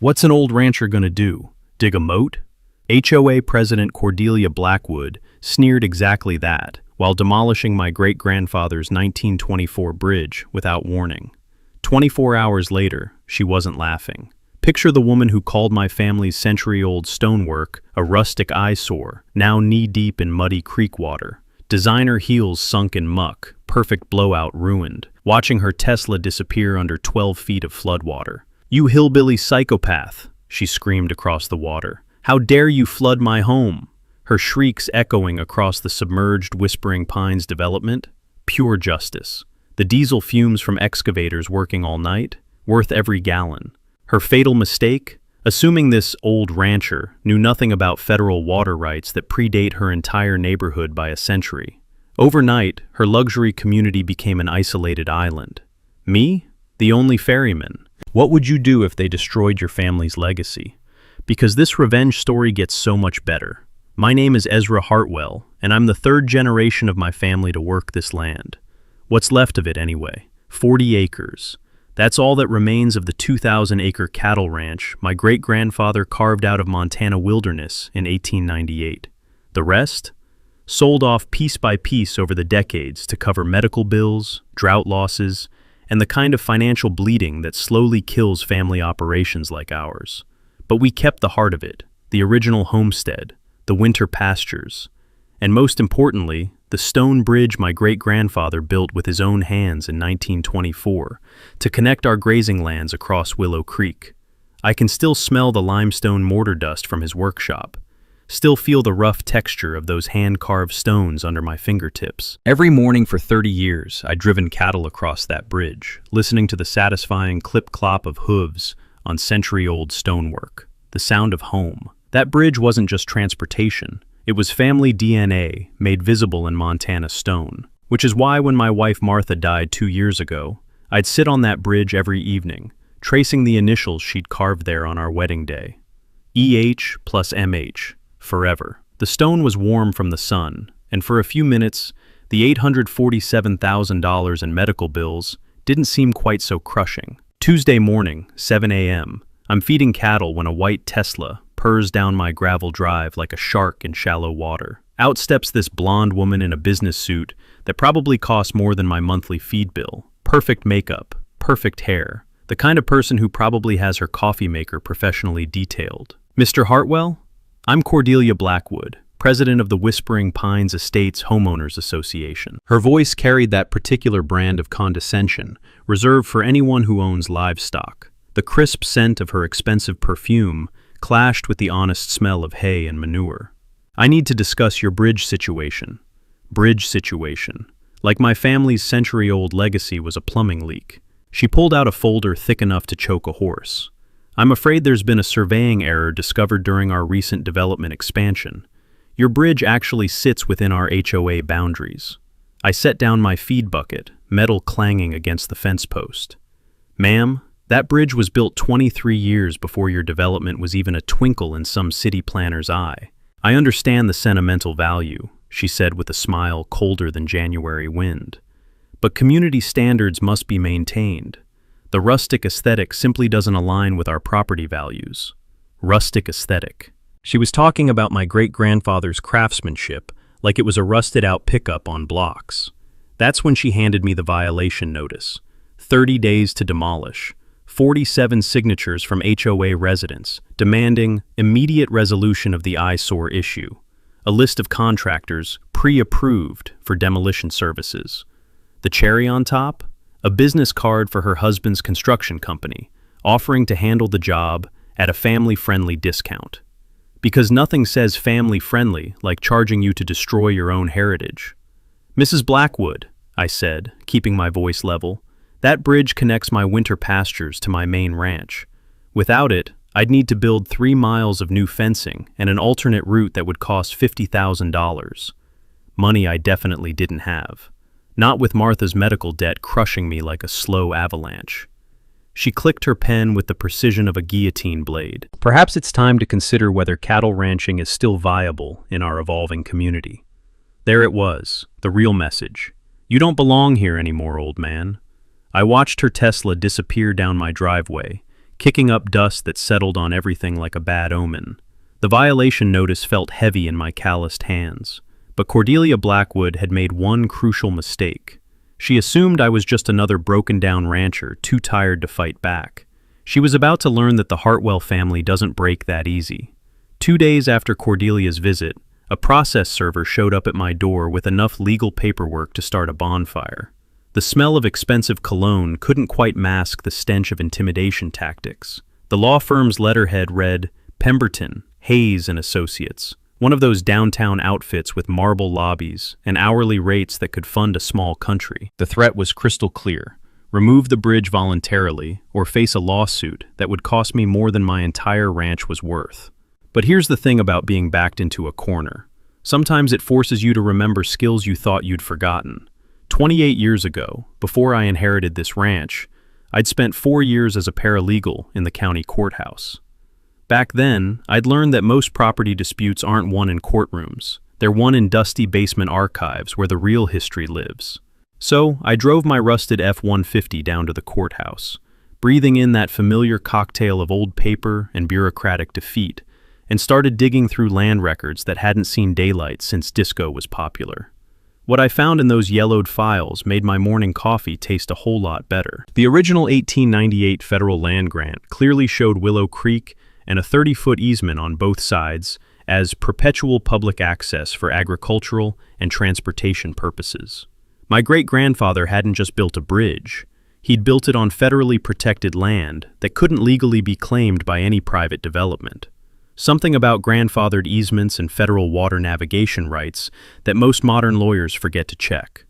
What's an old rancher gonna do? Dig a moat? HOA President Cordelia Blackwood sneered exactly that, while demolishing my great-grandfather's 1924 bridge without warning. 24 hours later, she wasn't laughing. Picture the woman who called my family's century-old stonework a rustic eyesore, now knee-deep in muddy creek water. Designer heels sunk in muck, perfect blowout ruined, watching her Tesla disappear under 12 feet of floodwater. "You hillbilly psychopath," she screamed across the water. "How dare you flood my home?" Her shrieks echoing across the submerged Whispering Pines development. Pure justice. The diesel fumes from excavators working all night, worth every gallon. Her fatal mistake? Assuming this old rancher knew nothing about federal water rights that predate her entire neighborhood by a century. Overnight, her luxury community became an isolated island. Me? The only ferryman. What would you do if they destroyed your family's legacy? Because this revenge story gets so much better. My name is Ezra Hartwell, and I'm the third generation of my family to work this land. What's left of it anyway? 40 acres. That's all that remains of the 2,000-acre cattle ranch my great-grandfather carved out of Montana wilderness in 1898. The rest? Sold off piece by piece over the decades to cover medical bills, drought losses, and the kind of financial bleeding that slowly kills family operations like ours. But we kept the heart of it, the original homestead, the winter pastures, and most importantly, the stone bridge my great-grandfather built with his own hands in 1924 to connect our grazing lands across Willow Creek. I can still smell the limestone mortar dust from his workshop, still feel the rough texture of those hand-carved stones under my fingertips. Every morning for 30 years, I'd driven cattle across that bridge, listening to the satisfying clip-clop of hooves on century-old stonework, the sound of home. That bridge wasn't just transportation. It was family DNA made visible in Montana stone, which is why when my wife Martha died 2 years ago, I'd sit on that bridge every evening, tracing the initials she'd carved there on our wedding day. EH plus MH, forever. The stone was warm from the sun, and for a few minutes, the $847,000 in medical bills didn't seem quite so crushing. Tuesday morning, 7 a.m., I'm feeding cattle when a white Tesla purrs down my gravel drive like a shark in shallow water. Out steps this blonde woman in a business suit that probably costs more than my monthly feed bill. Perfect makeup, perfect hair, the kind of person who probably has her coffee maker professionally detailed. "Mr. Hartwell? I'm Cordelia Blackwood, president of the Whispering Pines Estates Homeowners Association." Her voice carried that particular brand of condescension, reserved for anyone who owns livestock. The crisp scent of her expensive perfume clashed with the honest smell of hay and manure. "I need to discuss your bridge situation." Bridge situation. Like my family's century-old legacy was a plumbing leak. She pulled out a folder thick enough to choke a horse. "I'm afraid there's been a surveying error discovered during our recent development expansion. Your bridge actually sits within our HOA boundaries." I set down my feed bucket, metal clanging against the fence post. "Ma'am, that bridge was built 23 years before your development was even a twinkle in some city planner's eye. I understand the sentimental value," she said with a smile colder than January wind. "But community standards must be maintained. The rustic aesthetic simply doesn't align with our property values." Rustic aesthetic. She was talking about my great-grandfather's craftsmanship like it was a rusted-out pickup on blocks. That's when she handed me the violation notice. 30 days to demolish. 47 signatures from HOA residents demanding immediate resolution of the eyesore issue. A list of contractors pre-approved for demolition services. The cherry on top? A business card for her husband's construction company, offering to handle the job at a family-friendly discount. Because nothing says family-friendly like charging you to destroy your own heritage. "Mrs. Blackwood," I said, keeping my voice level, "that bridge connects my winter pastures to my main ranch. Without it, I'd need to build 3 miles of new fencing and an alternate route that would cost $50,000. Money I definitely didn't have. Not with Martha's medical debt crushing me like a slow avalanche. She clicked her pen with the precision of a guillotine blade. Perhaps it's time to consider whether cattle ranching is still viable in our evolving community. There it was, the real message. "You don't belong here anymore, old man." I watched her Tesla disappear down my driveway, kicking up dust that settled on everything like a bad omen. The violation notice felt heavy in my calloused hands, but Cordelia Blackwood had made one crucial mistake. She assumed I was just another broken-down rancher too tired to fight back. She was about to learn that the Hartwell family doesn't break that easy. 2 days after Cordelia's visit, a process server showed up at my door with enough legal paperwork to start a bonfire. The smell of expensive cologne couldn't quite mask the stench of intimidation tactics. The law firm's letterhead read, Pemberton, Hayes and Associates, one of those downtown outfits with marble lobbies and hourly rates that could fund a small country. The threat was crystal clear. Remove the bridge voluntarily or face a lawsuit that would cost me more than my entire ranch was worth. But here's the thing about being backed into a corner. Sometimes it forces you to remember skills you thought you'd forgotten. 28 years ago, before I inherited this ranch, I'd spent 4 years as a paralegal in the county courthouse. Back then, I'd learned that most property disputes aren't won in courtrooms. They're won in dusty basement archives where the real history lives. So, I drove my rusted F-150 down to the courthouse, breathing in that familiar cocktail of old paper and bureaucratic defeat, and started digging through land records that hadn't seen daylight since disco was popular. What I found in those yellowed files made my morning coffee taste a whole lot better. The original 1898 federal land grant clearly showed Willow Creek and a 30-foot easement on both sides as perpetual public access for agricultural and transportation purposes. My great-grandfather hadn't just built a bridge. He'd built it on federally protected land that couldn't legally be claimed by any private development. Something about grandfathered easements and federal water navigation rights that most modern lawyers forget to check.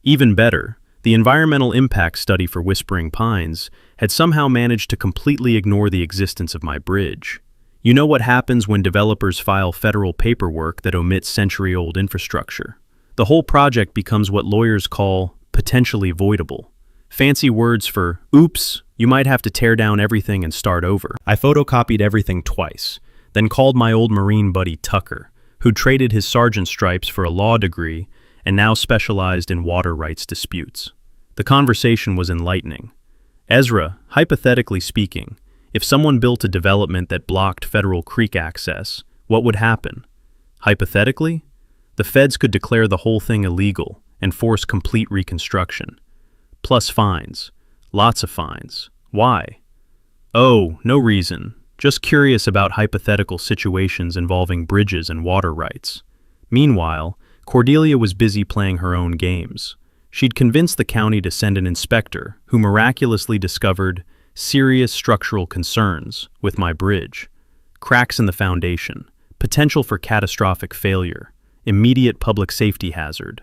Even better, the environmental impact study for Whispering Pines had somehow managed to completely ignore the existence of my bridge. You know what happens when developers file federal paperwork that omits century-old infrastructure? The whole project becomes what lawyers call potentially voidable. Fancy words for, oops, you might have to tear down everything and start over. I photocopied everything twice, then called my old Marine buddy Tucker, who'd traded his sergeant stripes for a law degree and now specialized in water rights disputes. The conversation was enlightening. Ezra, hypothetically speaking, if someone built a development that blocked federal creek access, what would happen? Hypothetically, the feds could declare the whole thing illegal and force complete reconstruction. Plus fines. Lots of fines. Why? Oh, no reason. Just curious about hypothetical situations involving bridges and water rights. Meanwhile, Cordelia was busy playing her own games. She'd convinced the county to send an inspector who miraculously discovered serious structural concerns with my bridge. Cracks in the foundation, potential for catastrophic failure, immediate public safety hazard.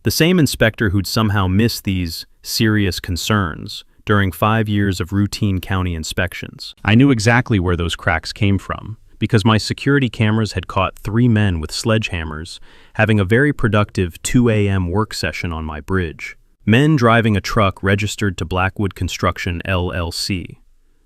The same inspector who'd somehow missed these serious concerns during 5 years of routine county inspections. I knew exactly where those cracks came from, because my security cameras had caught 3 men with sledgehammers having a very productive 2 a.m. work session on my bridge. Men driving a truck registered to Blackwood Construction, LLC.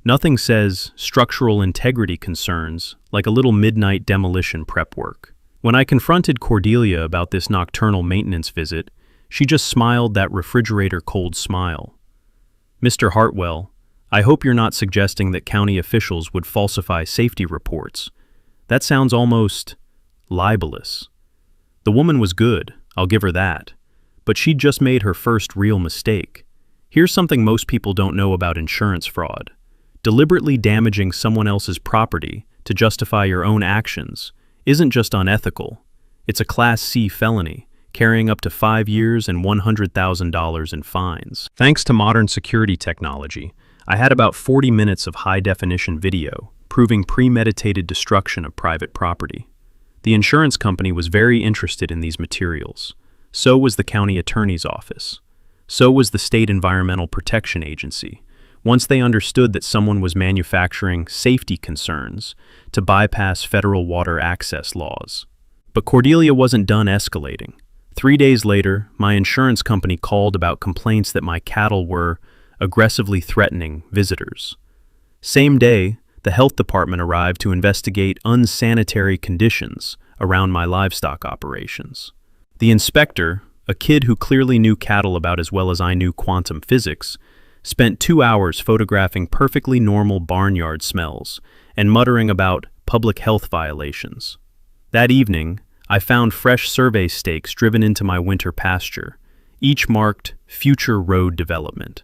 Nothing says structural integrity concerns like a little midnight demolition prep work. When I confronted Cordelia about this nocturnal maintenance visit, she just smiled that refrigerator-cold smile. Mr. Hartwell, I hope you're not suggesting that county officials would falsify safety reports. That sounds almost libelous. The woman was good, I'll give her that, but she'd just made her first real mistake. Here's something most people don't know about insurance fraud. Deliberately damaging someone else's property to justify your own actions isn't just unethical, it's a Class C felony, carrying up to 5 years and $100,000 in fines. Thanks to modern security technology, I had about 40 minutes of high-definition video proving premeditated destruction of private property. The insurance company was very interested in these materials. So was the county attorney's office. So was the State Environmental Protection Agency, once they understood that someone was manufacturing safety concerns to bypass federal water access laws. But Cordelia wasn't done escalating. 3 days later, my insurance company called about complaints that my cattle were aggressively threatening visitors. Same day, the health department arrived to investigate unsanitary conditions around my livestock operations. The inspector, a kid who clearly knew cattle about as well as I knew quantum physics, spent 2 hours photographing perfectly normal barnyard smells and muttering about public health violations. That evening, I found fresh survey stakes driven into my winter pasture, each marked Future Road Development.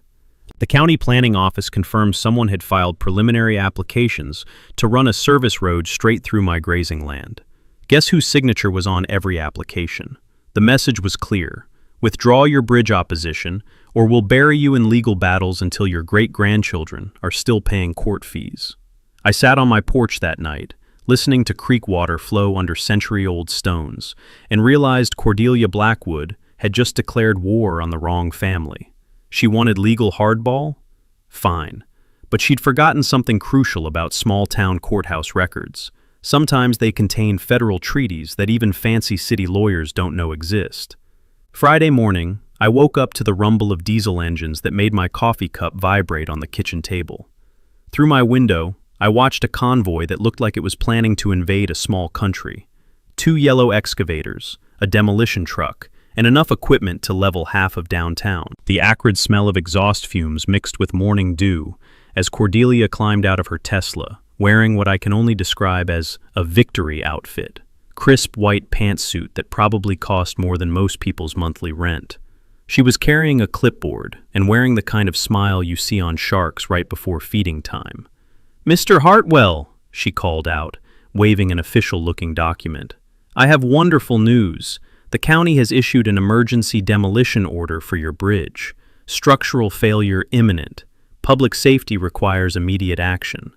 The county planning office confirmed someone had filed preliminary applications to run a service road straight through my grazing land. Guess whose signature was on every application? The message was clear: withdraw your bridge opposition, or we'll bury you in legal battles until your great-grandchildren are still paying court fees. I sat on my porch that night, listening to creek water flow under century-old stones, and realized Cordelia Blackwood had just declared war on the wrong family. She wanted legal hardball? Fine. But she'd forgotten something crucial about small-town courthouse records. Sometimes they contain federal treaties that even fancy city lawyers don't know exist. Friday morning, I woke up to the rumble of diesel engines that made my coffee cup vibrate on the kitchen table. Through my window, I watched a convoy that looked like it was planning to invade a small country. 2 yellow excavators, a demolition truck, and enough equipment to level half of downtown. The acrid smell of exhaust fumes mixed with morning dew as Cordelia climbed out of her Tesla, wearing what I can only describe as a victory outfit. Crisp white pantsuit that probably cost more than most people's monthly rent. She was carrying a clipboard and wearing the kind of smile you see on sharks right before feeding time. "Mr. Hartwell," she called out, waving an official-looking document. "I have wonderful news. The county has issued an emergency demolition order for your bridge. Structural failure imminent. Public safety requires immediate action."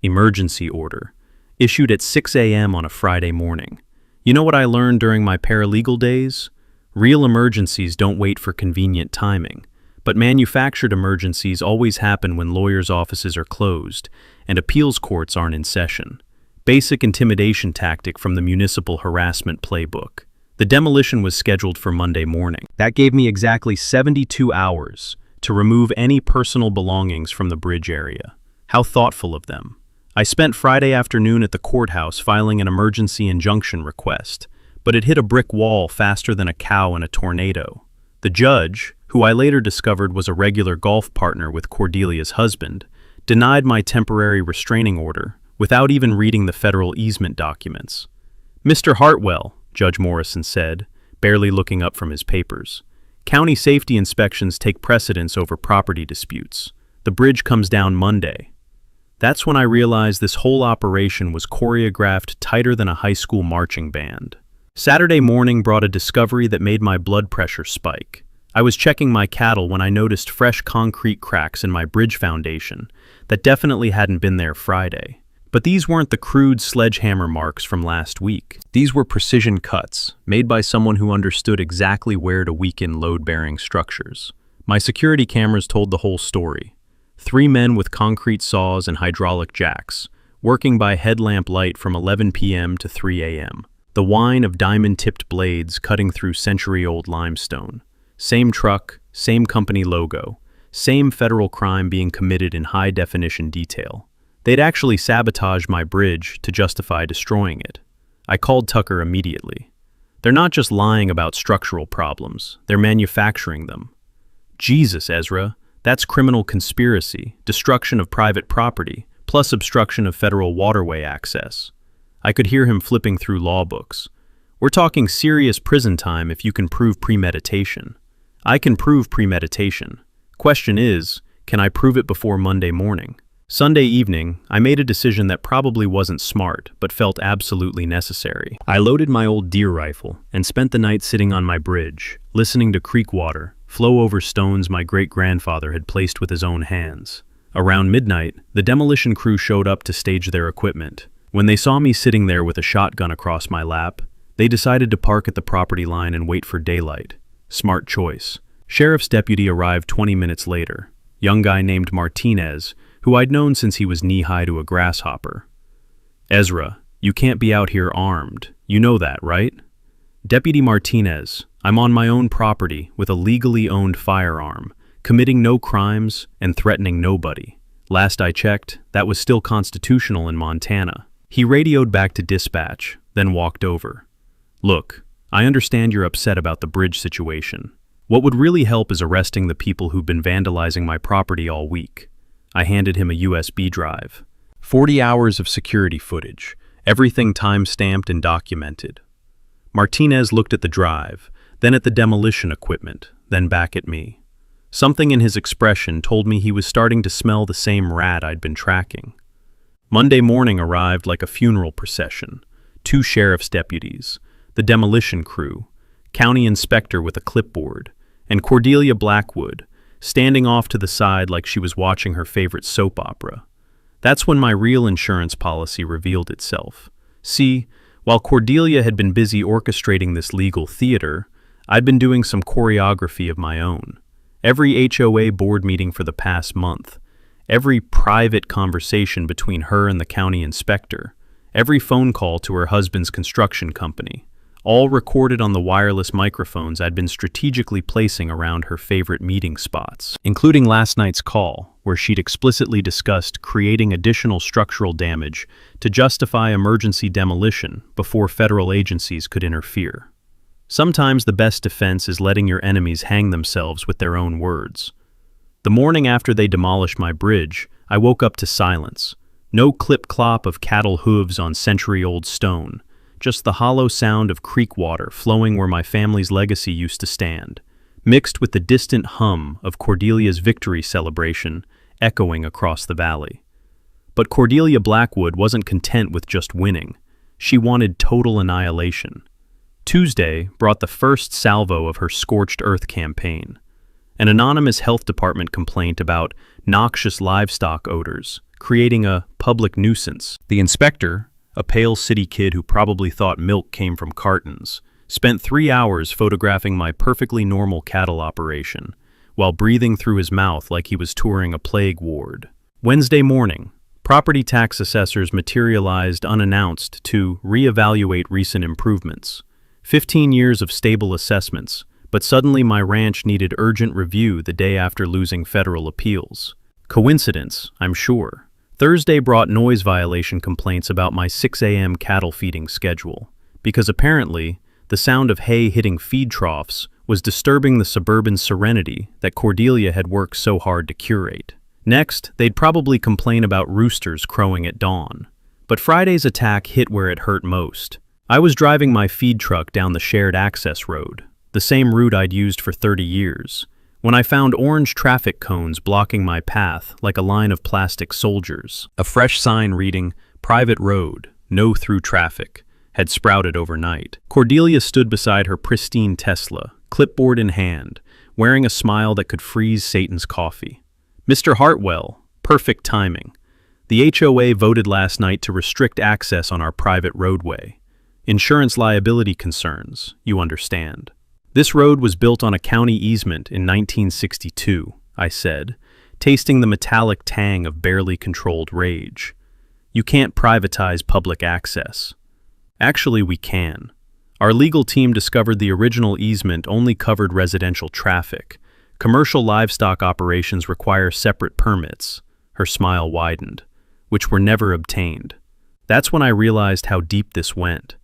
Emergency order. Issued at 6 a.m. on a Friday morning. You know what I learned during my paralegal days? Real emergencies don't wait for convenient timing, but manufactured emergencies always happen when lawyers' offices are closed and appeals courts aren't in session. Basic intimidation tactic from the municipal harassment playbook. The demolition was scheduled for Monday morning. That gave me exactly 72 hours to remove any personal belongings from the bridge area. How thoughtful of them. I spent Friday afternoon at the courthouse filing an emergency injunction request, but it hit a brick wall faster than a cow in a tornado. The judge, who I later discovered was a regular golf partner with Cordelia's husband, denied my temporary restraining order without even reading the federal easement documents. "Mr. Hartwell," Judge Morrison said, barely looking up from his papers, "county safety inspections take precedence over property disputes. The bridge comes down Monday." That's when I realized this whole operation was choreographed tighter than a high school marching band. Saturday morning brought a discovery that made my blood pressure spike. I was checking my cattle when I noticed fresh concrete cracks in my bridge foundation that definitely hadn't been there Friday. But these weren't the crude sledgehammer marks from last week. These were precision cuts, made by someone who understood exactly where to weaken load-bearing structures. My security cameras told the whole story. 3 men with concrete saws and hydraulic jacks, working by headlamp light from 11 p.m. to 3 a.m. The whine of diamond-tipped blades cutting through century-old limestone. Same truck, same company logo, same federal crime being committed in high-definition detail. They'd actually sabotaged my bridge to justify destroying it. I called Tucker immediately. They're not just lying about structural problems, they're manufacturing them. Jesus, Ezra, that's criminal conspiracy, destruction of private property, plus obstruction of federal waterway access. I could hear him flipping through law books. We're talking serious prison time if you can prove premeditation. I can prove premeditation. Question is, can I prove it before Monday morning? Sunday evening, I made a decision that probably wasn't smart, but felt absolutely necessary. I loaded my old deer rifle and spent the night sitting on my bridge, listening to creek water flow over stones my great-grandfather had placed with his own hands. Around midnight, the demolition crew showed up to stage their equipment. When they saw me sitting there with a shotgun across my lap, they decided to park at the property line and wait for daylight. Smart choice. Sheriff's deputy arrived 20 minutes later. Young guy named Martinez, who I'd known since he was knee-high to a grasshopper. "Ezra, you can't be out here armed. You know that, right?" "Deputy Martinez, I'm on my own property with a legally owned firearm, committing no crimes and threatening nobody. Last I checked, that was still constitutional in Montana." He radioed back to dispatch, then walked over. "Look, I understand you're upset about the bridge situation. What would really help is arresting the people who've been vandalizing my property all week. I handed him a USB drive. 40 hours of security footage, everything time-stamped and documented. Martinez looked at the drive, then at the demolition equipment, then back at me. Something in his expression told me he was starting to smell the same rat I'd been tracking. Monday morning arrived like a funeral procession. 2 sheriff's deputies, the demolition crew, county inspector with a clipboard, and Cordelia Blackwood, standing off to the side like she was watching her favorite soap opera. That's when my real insurance policy revealed itself. See, while Cordelia had been busy orchestrating this legal theater, I'd been doing some choreography of my own. Every HOA board meeting for the past month, every private conversation between her and the county inspector, every phone call to her husband's construction company, all recorded on the wireless microphones I'd been strategically placing around her favorite meeting spots, including last night's call, where she'd explicitly discussed creating additional structural damage to justify emergency demolition before federal agencies could interfere. Sometimes the best defense is letting your enemies hang themselves with their own words. The morning after they demolished my bridge, I woke up to silence. No clip-clop of cattle hooves on century-old stone, just the hollow sound of creek water flowing where my family's legacy used to stand, mixed with the distant hum of Cordelia's victory celebration echoing across the valley. But Cordelia Blackwood wasn't content with just winning. She wanted total annihilation. Tuesday brought the first salvo of her scorched earth campaign. An anonymous health department complaint about noxious livestock odors, creating a public nuisance. The inspector, a pale city kid who probably thought milk came from cartons, spent 3 hours photographing my perfectly normal cattle operation, while breathing through his mouth like he was touring a plague ward. Wednesday morning, property tax assessors materialized unannounced to reevaluate recent improvements. 15 years of stable assessments, but suddenly my ranch needed urgent review the day after losing federal appeals. Coincidence, I'm sure. Thursday brought noise violation complaints about my 6 a.m. cattle feeding schedule, because apparently the sound of hay hitting feed troughs was disturbing the suburban serenity that Cordelia had worked so hard to curate. Next, they'd probably complain about roosters crowing at dawn. But Friday's attack hit where it hurt most. I was driving my feed truck down the shared access road, the same route I'd used for 30 years, when I found orange traffic cones blocking my path like a line of plastic soldiers. A fresh sign reading, "Private Road, No Through Traffic," had sprouted overnight. Cordelia stood beside her pristine Tesla, clipboard in hand, wearing a smile that could freeze Satan's coffee. "Mr. Hartwell, perfect timing. The HOA voted last night to restrict access on our private roadway. Insurance liability concerns, you understand. This road was built on a county easement in 1962, I said, tasting the metallic tang of barely controlled rage. You can't privatize public access. Actually, we can. Our legal team discovered the original easement only covered residential traffic. Commercial livestock operations require separate permits, her smile widened, which were never obtained. That's when I realized how deep this went.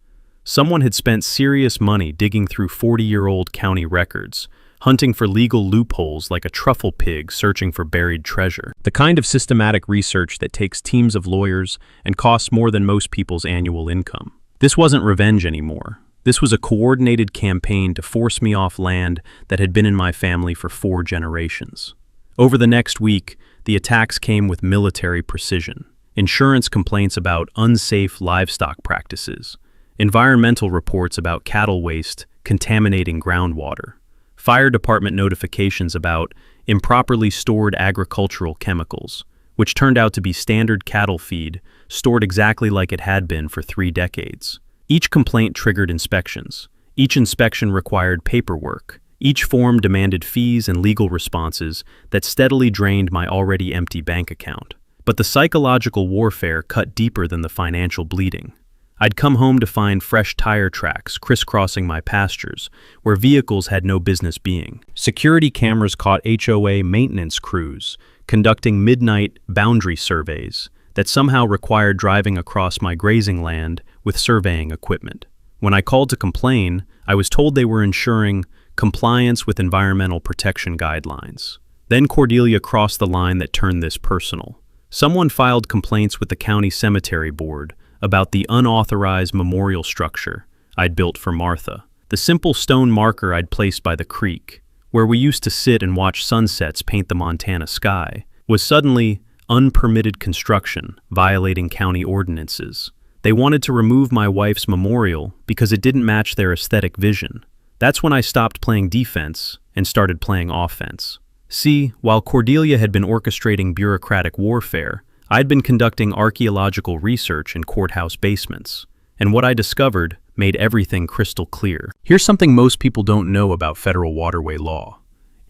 Someone had spent serious money digging through 40-year-old county records, hunting for legal loopholes like a truffle pig searching for buried treasure. The kind of systematic research that takes teams of lawyers and costs more than most people's annual income. This wasn't revenge anymore. This was a coordinated campaign to force me off land that had been in my family for 4 generations. Over the next week, the attacks came with military precision. Insurance complaints about unsafe livestock practices. Environmental reports about cattle waste contaminating groundwater. Fire department notifications about improperly stored agricultural chemicals, which turned out to be standard cattle feed stored exactly like it had been for 3 decades. Each complaint triggered inspections. Each inspection required paperwork. Each form demanded fees and legal responses that steadily drained my already empty bank account. But the psychological warfare cut deeper than the financial bleeding. I'd come home to find fresh tire tracks crisscrossing my pastures, where vehicles had no business being. Security cameras caught HOA maintenance crews conducting midnight boundary surveys that somehow required driving across my grazing land with surveying equipment. When I called to complain, I was told they were ensuring compliance with environmental protection guidelines. Then Cordelia crossed the line that turned this personal. Someone filed complaints with the county cemetery board about the unauthorized memorial structure I'd built for Martha. The simple stone marker I'd placed by the creek, where we used to sit and watch sunsets paint the Montana sky, was suddenly unpermitted construction, violating county ordinances. They wanted to remove my wife's memorial because it didn't match their aesthetic vision. That's when I stopped playing defense and started playing offense. See, while Cordelia had been orchestrating bureaucratic warfare, I'd been conducting archaeological research in courthouse basements, and what I discovered made everything crystal clear. Here's something most people don't know about federal waterway law.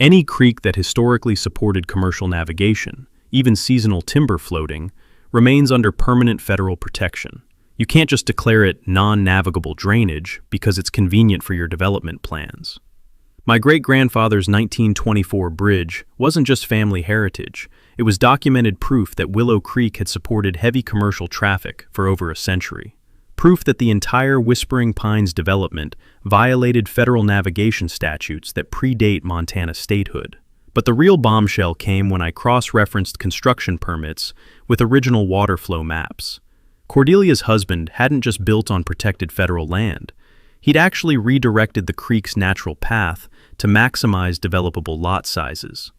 Any creek that historically supported commercial navigation, even seasonal timber floating, remains under permanent federal protection. You can't just declare it non-navigable drainage because it's convenient for your development plans. My great-grandfather's 1924 bridge wasn't just family heritage, it was documented proof that Willow Creek had supported heavy commercial traffic for over a century. Proof that the entire Whispering Pines development violated federal navigation statutes that predate Montana statehood. But the real bombshell came when I cross-referenced construction permits with original water flow maps. Cordelia's husband hadn't just built on protected federal land. He'd actually redirected the creek's natural path to maximize developable lot sizes.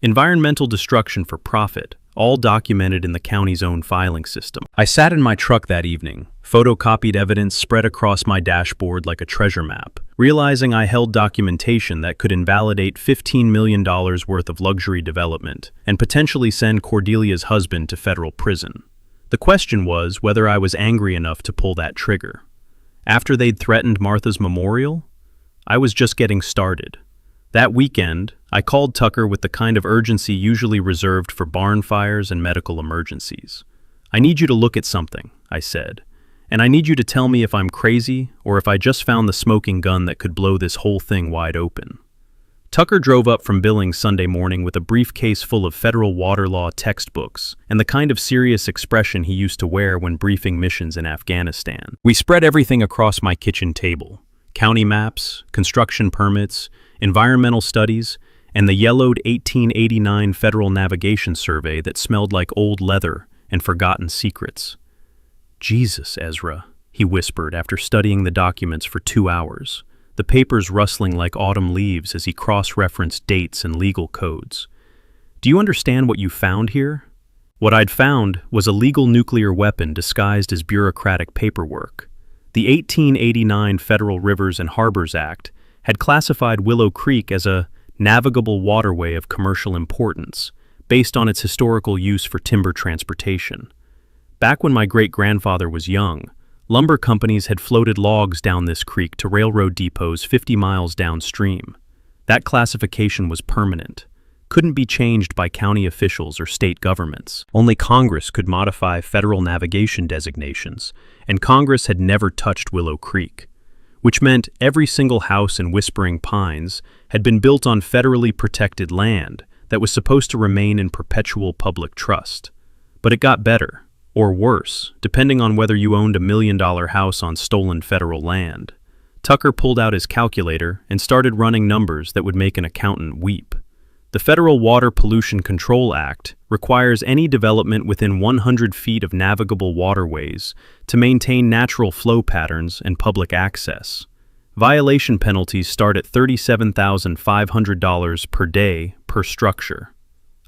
Environmental destruction for profit, all documented in the county's own filing system. I sat in my truck that evening, photocopied evidence spread across my dashboard like a treasure map, realizing I held documentation that could invalidate $15 million worth of luxury development and potentially send Cordelia's husband to federal prison. The question was whether I was angry enough to pull that trigger. After they'd threatened Martha's memorial, I was just getting started. That weekend, I called Tucker with the kind of urgency usually reserved for barn fires and medical emergencies. "I need you to look at something," I said, "and I need you to tell me if I'm crazy or if I just found the smoking gun that could blow this whole thing wide open." Tucker drove up from Billings Sunday morning with a briefcase full of federal water law textbooks and the kind of serious expression he used to wear when briefing missions in Afghanistan. We spread everything across my kitchen table: county maps, construction permits, environmental studies, and the yellowed 1889 Federal Navigation Survey that smelled like old leather and forgotten secrets. "Jesus, Ezra," he whispered after studying the documents for 2 hours, the papers rustling like autumn leaves as he cross-referenced dates and legal codes. "Do you understand what you found here?" What I'd found was a legal nuclear weapon disguised as bureaucratic paperwork. The 1889 Federal Rivers and Harbors Act had classified Willow Creek as a navigable waterway of commercial importance, based on its historical use for timber transportation. Back when my great-grandfather was young, lumber companies had floated logs down this creek to railroad depots 50 miles downstream. That classification was permanent, couldn't be changed by county officials or state governments. Only Congress could modify federal navigation designations, and Congress had never touched Willow Creek, which meant every single house in Whispering Pines had been built on federally protected land that was supposed to remain in perpetual public trust. But it got better, or worse, depending on whether you owned $1 million house on stolen federal land. Tucker pulled out his calculator and started running numbers that would make an accountant weep. The Federal Water Pollution Control Act requires any development within 100 feet of navigable waterways to maintain natural flow patterns and public access. Violation penalties start at $37,500 per day per structure.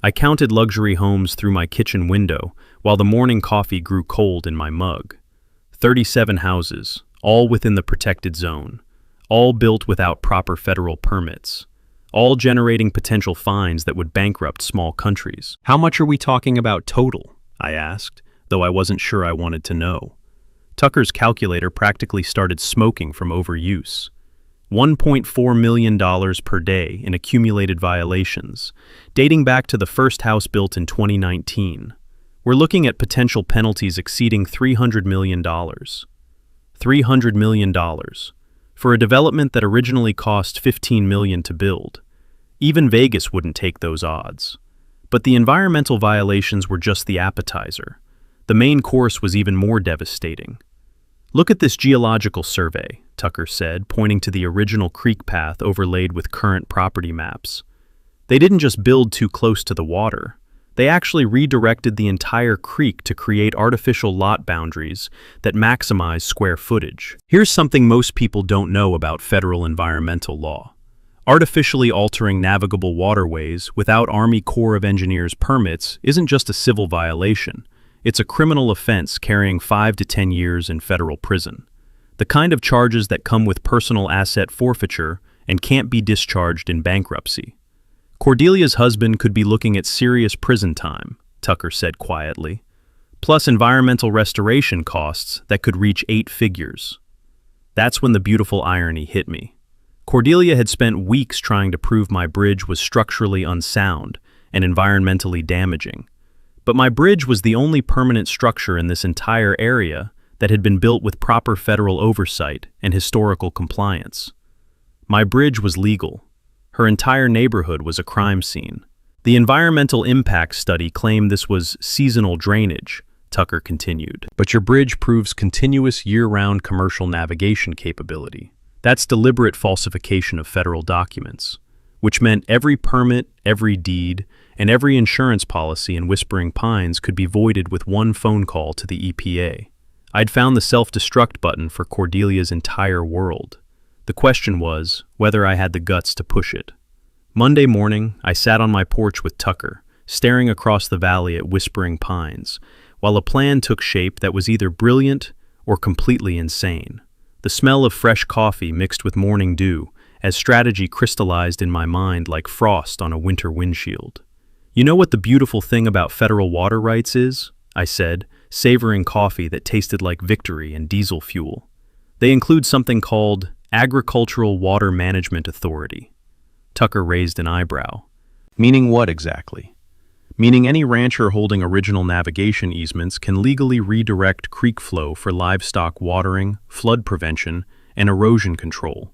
I counted luxury homes through my kitchen window while the morning coffee grew cold in my mug. 37 houses, all within the protected zone, all built without proper federal permits, all generating potential fines that would bankrupt small countries. "How much are we talking about total?" I asked, though I wasn't sure I wanted to know. Tucker's calculator practically started smoking from overuse. $1.4 million per day in accumulated violations, dating back to the first house built in 2019. We're looking at potential penalties exceeding $300 million. $300 million. For a development that originally cost $15 million to build. Even Vegas wouldn't take those odds. But the environmental violations were just the appetizer. The main course was even more devastating. Look at this geological survey, Tucker said, pointing to the original creek path overlaid with current property maps. They didn't just build too close to the water. They actually redirected the entire creek to create artificial lot boundaries that maximize square footage. Here's something most people don't know about federal environmental law. Artificially altering navigable waterways without Army Corps of Engineers permits isn't just a civil violation. It's a criminal offense carrying 5 to 10 years in federal prison. The kind of charges that come with personal asset forfeiture and can't be discharged in bankruptcy. Cordelia's husband could be looking at serious prison time, Tucker said quietly, plus environmental restoration costs that could reach 8 figures. That's when the beautiful irony hit me. Cordelia had spent weeks trying to prove my bridge was structurally unsound and environmentally damaging. But my bridge was the only permanent structure in this entire area that had been built with proper federal oversight and historical compliance. My bridge was legal. Her entire neighborhood was a crime scene. The environmental impact study claimed this was seasonal drainage, Tucker continued. But your bridge proves continuous year-round commercial navigation capability. That's deliberate falsification of federal documents, which meant every permit, every deed, and every insurance policy in Whispering Pines could be voided with one phone call to the EPA. I'd found the self-destruct button for Cordelia's entire world. The question was whether I had the guts to push it. Monday morning, I sat on my porch with Tucker, staring across the valley at Whispering Pines, while a plan took shape that was either brilliant or completely insane. The smell of fresh coffee mixed with morning dew, as strategy crystallized in my mind like frost on a winter windshield. You know what the beautiful thing about federal water rights is? I said, savoring coffee that tasted like victory and diesel fuel. They include something called Agricultural Water Management Authority. Tucker raised an eyebrow. Meaning what exactly? Meaning any rancher holding original navigation easements can legally redirect creek flow for livestock watering, flood prevention, and erosion control.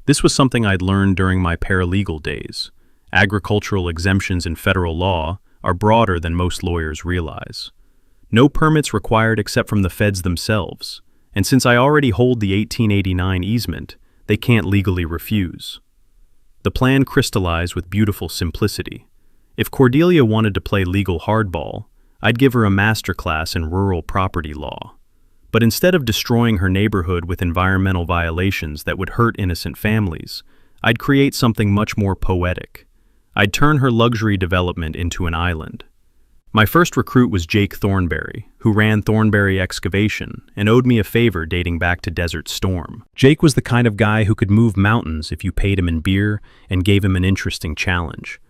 This was something I'd learned during my paralegal days. Agricultural exemptions in federal law are broader than most lawyers realize. No permits required except from the feds themselves, and since I already hold the 1889 easement, they can't legally refuse. The plan crystallized with beautiful simplicity. If Cordelia wanted to play legal hardball, I'd give her a masterclass in rural property law. But instead of destroying her neighborhood with environmental violations that would hurt innocent families, I'd create something much more poetic. I'd turn her luxury development into an island. My first recruit was Jake Thornberry, who ran Thornberry Excavation and owed me a favor dating back to Desert Storm. Jake was the kind of guy who could move mountains if you paid him in beer and gave him an interesting challenge.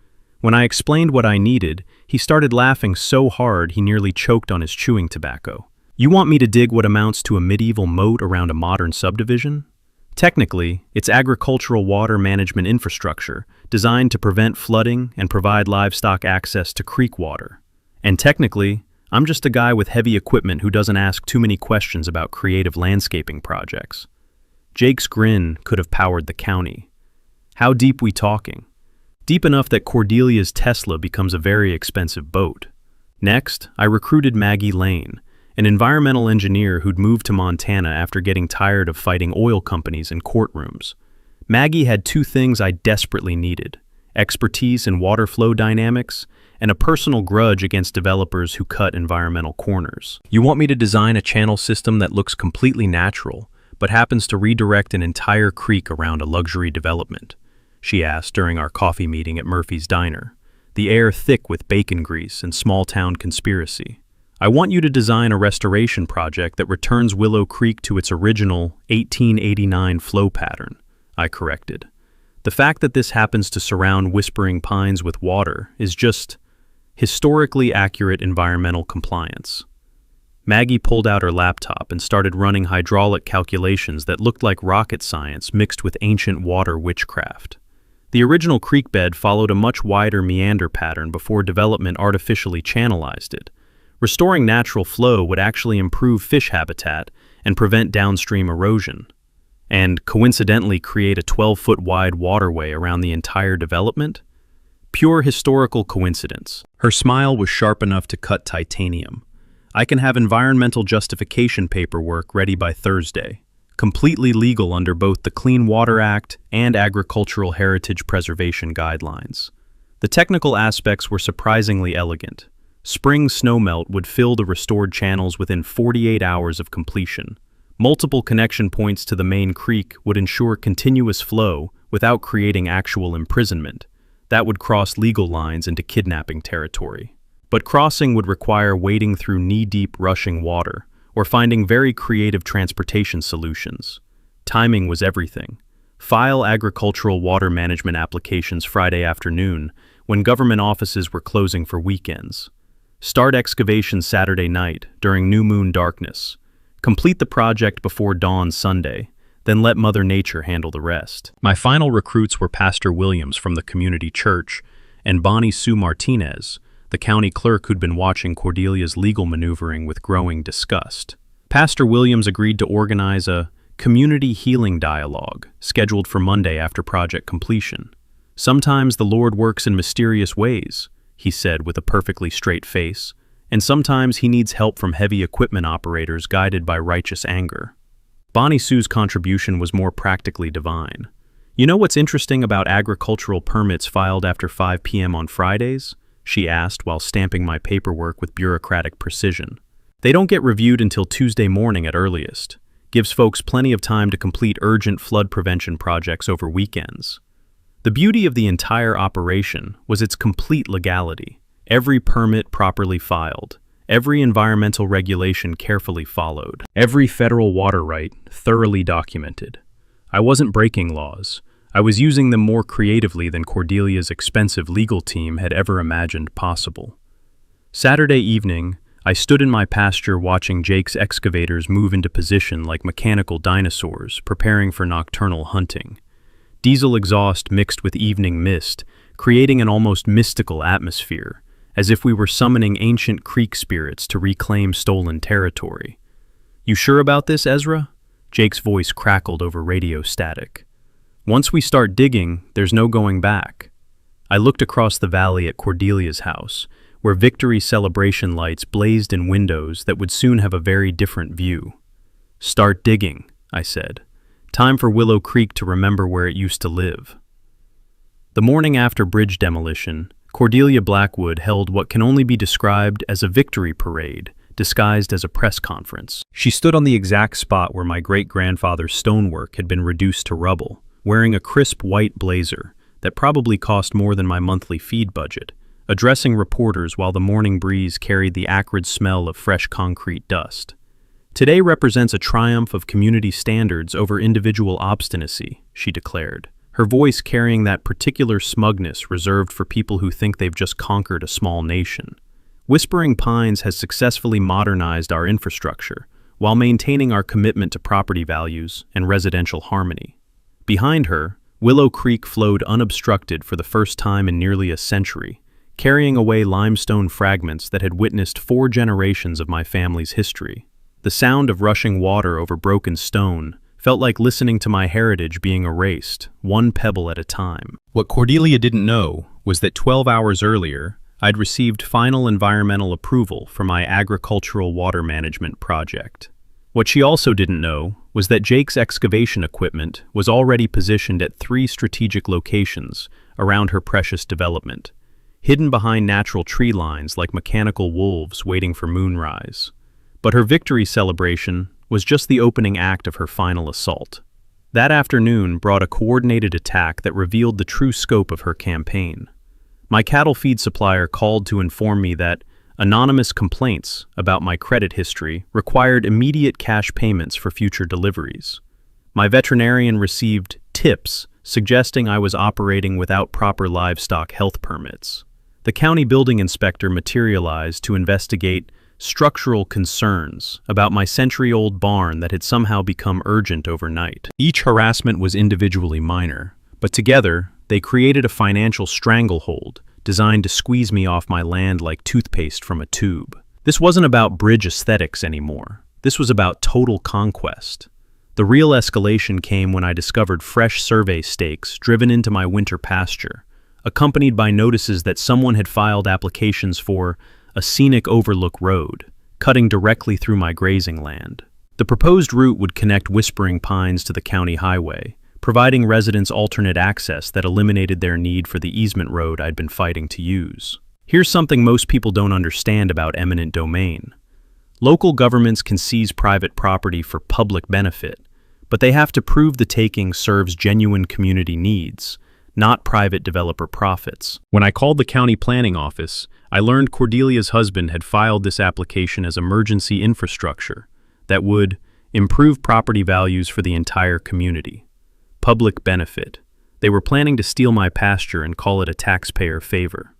When I explained what I needed, he started laughing so hard he nearly choked on his chewing tobacco. You want me to dig what amounts to a medieval moat around a modern subdivision? Technically, it's agricultural water management infrastructure designed to prevent flooding and provide livestock access to creek water. And technically, I'm just a guy with heavy equipment who doesn't ask too many questions about creative landscaping projects. Jake's grin could have powered the county. How deep we talking? Deep enough that Cordelia's Tesla becomes a very expensive boat. Next, I recruited Maggie Lane, an environmental engineer who'd moved to Montana after getting tired of fighting oil companies in courtrooms. Maggie had 2 things I desperately needed: expertise in water flow dynamics and a personal grudge against developers who cut environmental corners. You want me to design a channel system that looks completely natural, but happens to redirect an entire creek around a luxury development? She asked during our coffee meeting at Murphy's Diner, the air thick with bacon grease and small-town conspiracy. I want you to design a restoration project that returns Willow Creek to its original 1889 flow pattern, I corrected. The fact that this happens to surround Whispering Pines with water is just historically accurate environmental compliance. Maggie pulled out her laptop and started running hydraulic calculations that looked like rocket science mixed with ancient water witchcraft. The original creek bed followed a much wider meander pattern before development artificially channelized it. Restoring natural flow would actually improve fish habitat and prevent downstream erosion, and coincidentally create a 12-foot wide waterway around the entire development? Pure historical coincidence. Her smile was sharp enough to cut titanium. I can have environmental justification paperwork ready by Thursday, completely legal under both the Clean Water Act and Agricultural Heritage Preservation Guidelines. The technical aspects were surprisingly elegant. Spring snowmelt would fill the restored channels within 48 hours of completion. Multiple connection points to the main creek would ensure continuous flow without creating actual imprisonment. That would cross legal lines into kidnapping territory. But crossing would require wading through knee-deep rushing water or finding very creative transportation solutions. Timing was everything. File agricultural water management applications Friday afternoon when government offices were closing for weekends. Start excavation Saturday night during new moon darkness. Complete the project before dawn Sunday, then let Mother Nature handle the rest. My final recruits were Pastor Williams from the community church and Bonnie Sue Martinez, the county clerk who'd been watching Cordelia's legal maneuvering with growing disgust. Pastor Williams agreed to organize a community healing dialogue scheduled for Monday after project completion. "Sometimes the Lord works in mysterious ways," he said with a perfectly straight face, "and sometimes he needs help from heavy equipment operators guided by righteous anger." Bonnie Sue's contribution was more practically divine. "You know what's interesting about agricultural permits filed after 5 p.m. on Fridays?" she asked while stamping my paperwork with bureaucratic precision. "They don't get reviewed until Tuesday morning at earliest. Gives folks plenty of time to complete urgent flood prevention projects over weekends." The beauty of the entire operation was its complete legality. Every permit properly filed, every environmental regulation carefully followed, every federal water right thoroughly documented. I wasn't breaking laws. I was using them more creatively than Cordelia's expensive legal team had ever imagined possible. Saturday evening, I stood in my pasture watching Jake's excavators move into position like mechanical dinosaurs preparing for nocturnal hunting. Diesel exhaust mixed with evening mist, creating an almost mystical atmosphere, as if we were summoning ancient creek spirits to reclaim stolen territory. "You sure about this, Ezra?" Jake's voice crackled over radio static. "Once we start digging, there's no going back." I looked across the valley at Cordelia's house, where victory celebration lights blazed in windows that would soon have a very different view. "Start digging," I said. "Time for Willow Creek to remember where it used to live." The morning after bridge demolition, Cordelia Blackwood held what can only be described as a victory parade, disguised as a press conference. She stood on the exact spot where my great-grandfather's stonework had been reduced to rubble, wearing a crisp white blazer that probably cost more than my monthly feed budget, addressing reporters while the morning breeze carried the acrid smell of fresh concrete dust. "Today represents a triumph of community standards over individual obstinacy," she declared, her voice carrying that particular smugness reserved for people who think they've just conquered a small nation. Whispering Pines has successfully modernized our infrastructure while maintaining our commitment to property values and residential harmony. Behind her, Willow Creek flowed unobstructed for the first time in nearly a century, carrying away limestone fragments that had witnessed 4 generations of my family's history. The sound of rushing water over broken stone felt like listening to my heritage being erased, one pebble at a time. What Cordelia didn't know was that 12 hours earlier, I'd received final environmental approval for my agricultural water management project. What she also didn't know was that Jake's excavation equipment was already positioned at 3 strategic locations around her precious development, hidden behind natural tree lines like mechanical wolves waiting for moonrise. But her victory celebration was just the opening act of her final assault. That afternoon brought a coordinated attack that revealed the true scope of her campaign. My cattle feed supplier called to inform me that anonymous complaints about my credit history required immediate cash payments for future deliveries. My veterinarian received tips suggesting I was operating without proper livestock health permits. The county building inspector materialized to investigate structural concerns about my century-old barn that had somehow become urgent overnight. Each harassment was individually minor, but together they created a financial stranglehold designed to squeeze me off my land like toothpaste from a tube. This wasn't about bridge aesthetics anymore. This was about total conquest. The real escalation came when I discovered fresh survey stakes driven into my winter pasture, accompanied by notices that someone had filed applications for a scenic overlook road, cutting directly through my grazing land. The proposed route would connect Whispering Pines to the county highway, providing residents alternate access that eliminated their need for the easement road I'd been fighting to use. Here's something most people don't understand about eminent domain. Local governments can seize private property for public benefit, but they have to prove the taking serves genuine community needs, not private developer profits. When I called the county planning office, I learned Cordelia's husband had filed this application as emergency infrastructure that would improve property values for the entire community. Public benefit. They were planning to steal my pasture and call it a taxpayer favor.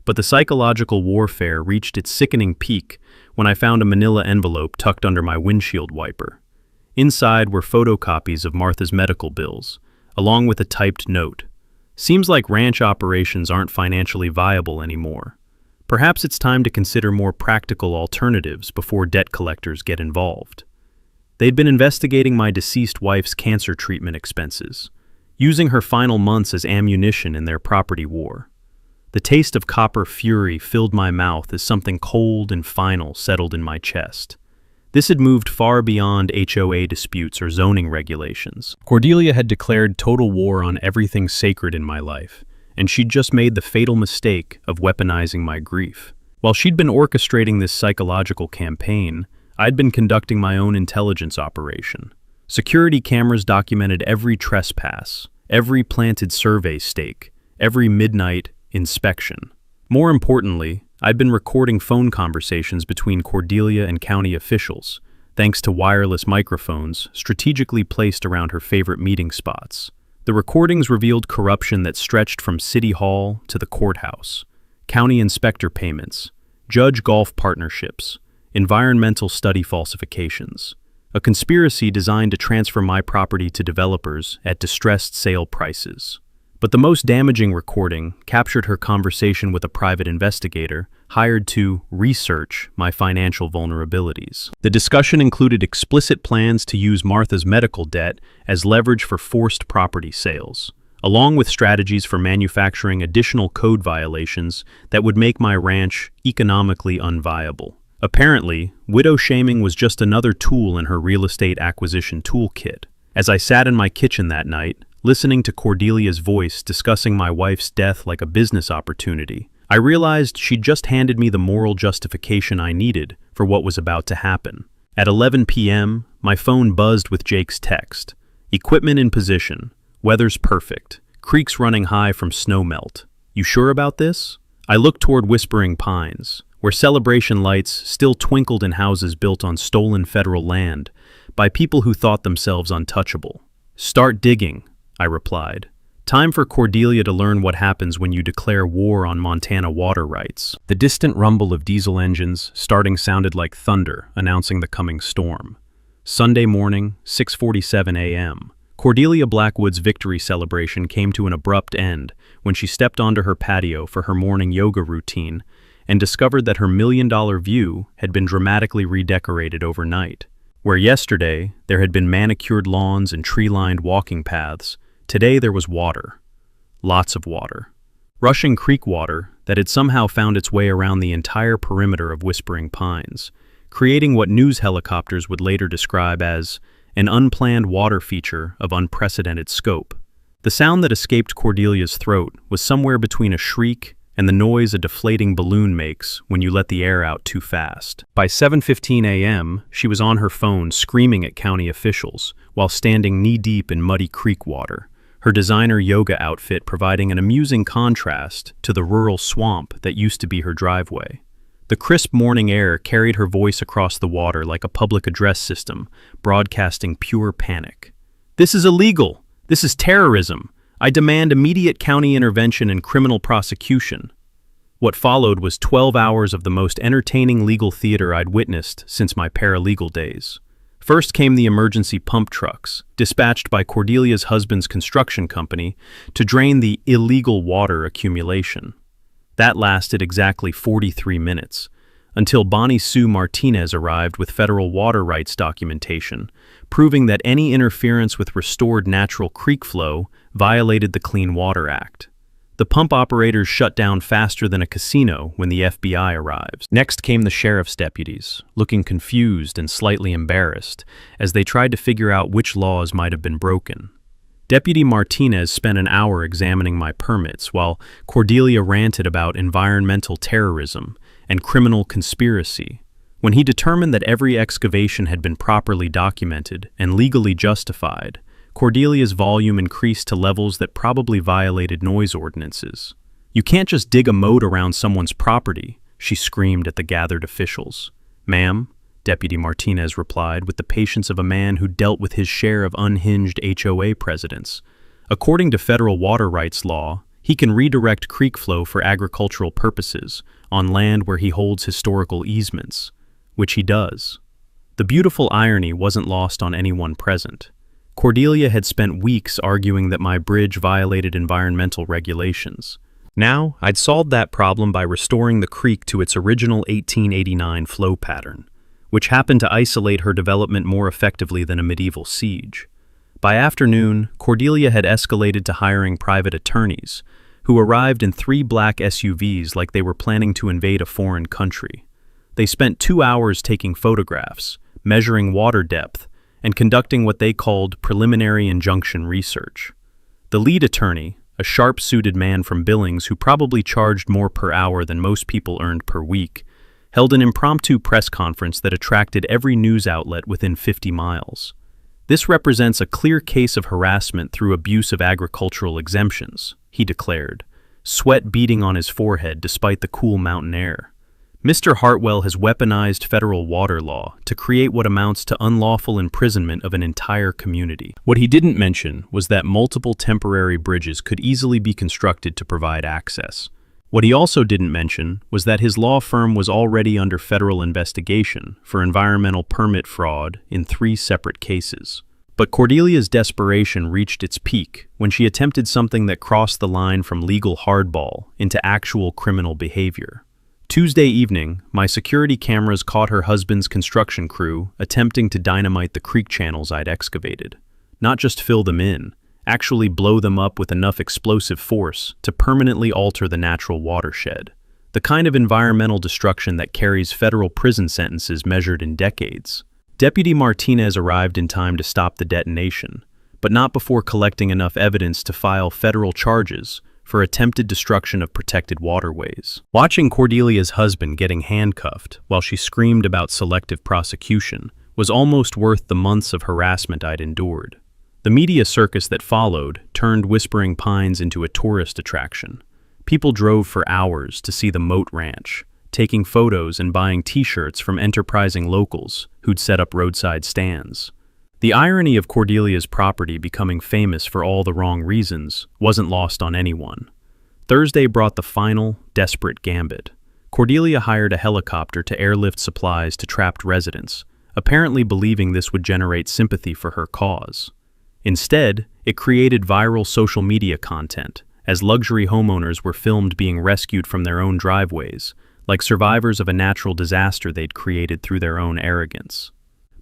But the psychological warfare reached its sickening peak when I found a manila envelope tucked under my windshield wiper. Inside were photocopies of Martha's medical bills, along with a typed note. Seems like ranch operations aren't financially viable anymore. Perhaps it's time to consider more practical alternatives before debt collectors get involved. They'd been investigating my deceased wife's cancer treatment expenses, using her final months as ammunition in their property war. The taste of copper fury filled my mouth as something cold and final settled in my chest. This had moved far beyond HOA disputes or zoning regulations. Cordelia had declared total war on everything sacred in my life, and she'd just made the fatal mistake of weaponizing my grief. While she'd been orchestrating this psychological campaign, I'd been conducting my own intelligence operation. Security cameras documented every trespass, every planted survey stake, every midnight inspection. More importantly, I'd been recording phone conversations between Cordelia and county officials, thanks to wireless microphones strategically placed around her favorite meeting spots. The recordings revealed corruption that stretched from City Hall to the courthouse, county inspector payments, judge golf partnerships, environmental study falsifications, a conspiracy designed to transfer my property to developers at distressed sale prices. But the most damaging recording captured her conversation with a private investigator hired to research my financial vulnerabilities. The discussion included explicit plans to use Martha's medical debt as leverage for forced property sales, along with strategies for manufacturing additional code violations that would make my ranch economically unviable. Apparently, widow shaming was just another tool in her real estate acquisition toolkit. As I sat in my kitchen that night, listening to Cordelia's voice discussing my wife's death like a business opportunity, I realized she'd just handed me the moral justification I needed for what was about to happen. At 11 p.m., my phone buzzed with Jake's text. Equipment in position. Weather's perfect. Creeks running high from snow melt. You sure about this? I looked toward Whispering Pines, where celebration lights still twinkled in houses built on stolen federal land by people who thought themselves untouchable. Start digging, I replied. Time for Cordelia to learn what happens when you declare war on Montana water rights. The distant rumble of diesel engines starting sounded like thunder, announcing the coming storm. Sunday morning, 6:47 a.m. Cordelia Blackwood's victory celebration came to an abrupt end when she stepped onto her patio for her morning yoga routine and discovered that her million-dollar view had been dramatically redecorated overnight. Where yesterday there had been manicured lawns and tree-lined walking paths, today there was water. Lots of water. Rushing creek water that had somehow found its way around the entire perimeter of Whispering Pines, creating what news helicopters would later describe as an unplanned water feature of unprecedented scope. The sound that escaped Cordelia's throat was somewhere between a shriek and the noise a deflating balloon makes when you let the air out too fast. By 7:15 a.m., she was on her phone screaming at county officials while standing knee-deep in muddy creek water, her designer yoga outfit providing an amusing contrast to the rural swamp that used to be her driveway. The crisp morning air carried her voice across the water like a public address system, broadcasting pure panic. "This is illegal! This is terrorism! I demand immediate county intervention and criminal prosecution." What followed was 12 hours of the most entertaining legal theater I'd witnessed since my paralegal days. First came the emergency pump trucks, dispatched by Cordelia's husband's construction company to drain the illegal water accumulation. That lasted exactly 43 minutes, until Bonnie Sue Martinez arrived with federal water rights documentation, proving that any interference with restored natural creek flow violated the Clean Water Act. The pump operators shut down faster than a casino when the FBI arrives. Next came the sheriff's deputies, looking confused and slightly embarrassed as they tried to figure out which laws might have been broken. Deputy Martinez spent an hour examining my permits while Cordelia ranted about environmental terrorism and criminal conspiracy. When he determined that every excavation had been properly documented and legally justified, Cordelia's volume increased to levels that probably violated noise ordinances. "You can't just dig a moat around someone's property," she screamed at the gathered officials. "Ma'am," Deputy Martinez replied with the patience of a man who dealt with his share of unhinged HOA presidents. "According to federal water rights law, he can redirect creek flow for agricultural purposes on land where he holds historical easements, which he does." The beautiful irony wasn't lost on anyone present. Cordelia had spent weeks arguing that my bridge violated environmental regulations. Now, I'd solved that problem by restoring the creek to its original 1889 flow pattern, which happened to isolate her development more effectively than a medieval siege. By afternoon, Cordelia had escalated to hiring private attorneys, who arrived in 3 black SUVs like they were planning to invade a foreign country. They spent 2 hours taking photographs, measuring water depth, and conducting what they called preliminary injunction research. The lead attorney, a sharp-suited man from Billings who probably charged more per hour than most people earned per week, held an impromptu press conference that attracted every news outlet within 50 miles. "This represents a clear case of harassment through abuse of agricultural exemptions," he declared, sweat beading on his forehead despite the cool mountain air. "Mr. Hartwell has weaponized federal water law to create what amounts to unlawful imprisonment of an entire community." What he didn't mention was that multiple temporary bridges could easily be constructed to provide access. What he also didn't mention was that his law firm was already under federal investigation for environmental permit fraud in 3 separate cases. But Cordelia's desperation reached its peak when she attempted something that crossed the line from legal hardball into actual criminal behavior. Tuesday evening, my security cameras caught her husband's construction crew attempting to dynamite the creek channels I'd excavated. Not just fill them in, actually blow them up with enough explosive force to permanently alter the natural watershed. The kind of environmental destruction that carries federal prison sentences measured in decades. Deputy Martinez arrived in time to stop the detonation, but not before collecting enough evidence to file federal charges for attempted destruction of protected waterways. Watching Cordelia's husband getting handcuffed while she screamed about selective prosecution was almost worth the months of harassment I'd endured. The media circus that followed turned Whispering Pines into a tourist attraction. People drove for hours to see the Moat Ranch, taking photos and buying t-shirts from enterprising locals who'd set up roadside stands. The irony of Cordelia's property becoming famous for all the wrong reasons wasn't lost on anyone. Thursday brought the final, desperate gambit. Cordelia hired a helicopter to airlift supplies to trapped residents, apparently believing this would generate sympathy for her cause. Instead, it created viral social media content, as luxury homeowners were filmed being rescued from their own driveways, like survivors of a natural disaster they'd created through their own arrogance.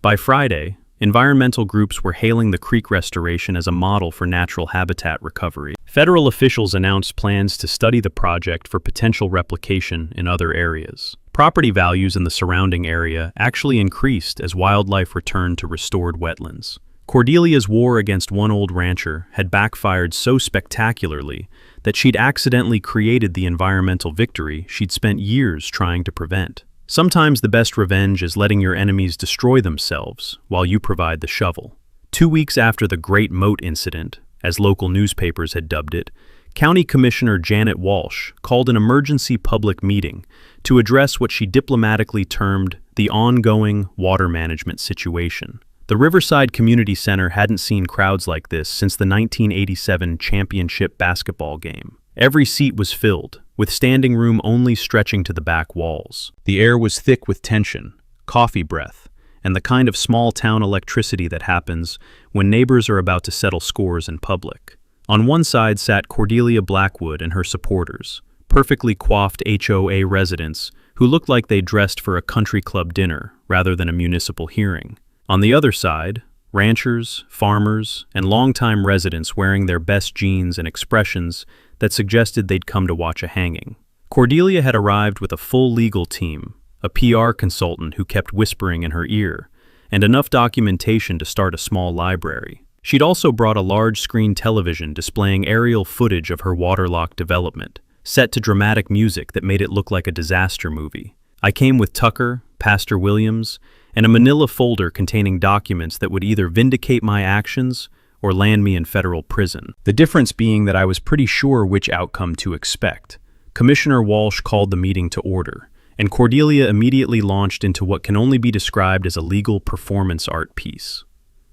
By Friday, environmental groups were hailing the creek restoration as a model for natural habitat recovery. Federal officials announced plans to study the project for potential replication in other areas. Property values in the surrounding area actually increased as wildlife returned to restored wetlands. Cordelia's war against one old rancher had backfired so spectacularly that she'd accidentally created the environmental victory she'd spent years trying to prevent. Sometimes the best revenge is letting your enemies destroy themselves while you provide the shovel. 2 weeks after the Great Moat Incident, as local newspapers had dubbed it, County Commissioner Janet Walsh called an emergency public meeting to address what she diplomatically termed the ongoing water management situation. The Riverside Community Center hadn't seen crowds like this since the 1987 championship basketball game. Every seat was filled, with standing room only stretching to the back walls. The air was thick with tension, coffee breath, and the kind of small-town electricity that happens when neighbors are about to settle scores in public. On one side sat Cordelia Blackwood and her supporters, perfectly coiffed HOA residents who looked like they dressed for a country club dinner rather than a municipal hearing. On the other side, ranchers, farmers, and longtime residents wearing their best jeans and expressions that suggested they'd come to watch a hanging. Cordelia had arrived with a full legal team, a PR consultant who kept whispering in her ear, and enough documentation to start a small library. She'd also brought a large-screen television displaying aerial footage of her waterlogged development, set to dramatic music that made it look like a disaster movie. I came with Tucker, Pastor Williams, and a manila folder containing documents that would either vindicate my actions or land me in federal prison. The difference being that I was pretty sure which outcome to expect. Commissioner Walsh called the meeting to order, and Cordelia immediately launched into what can only be described as a legal performance art piece.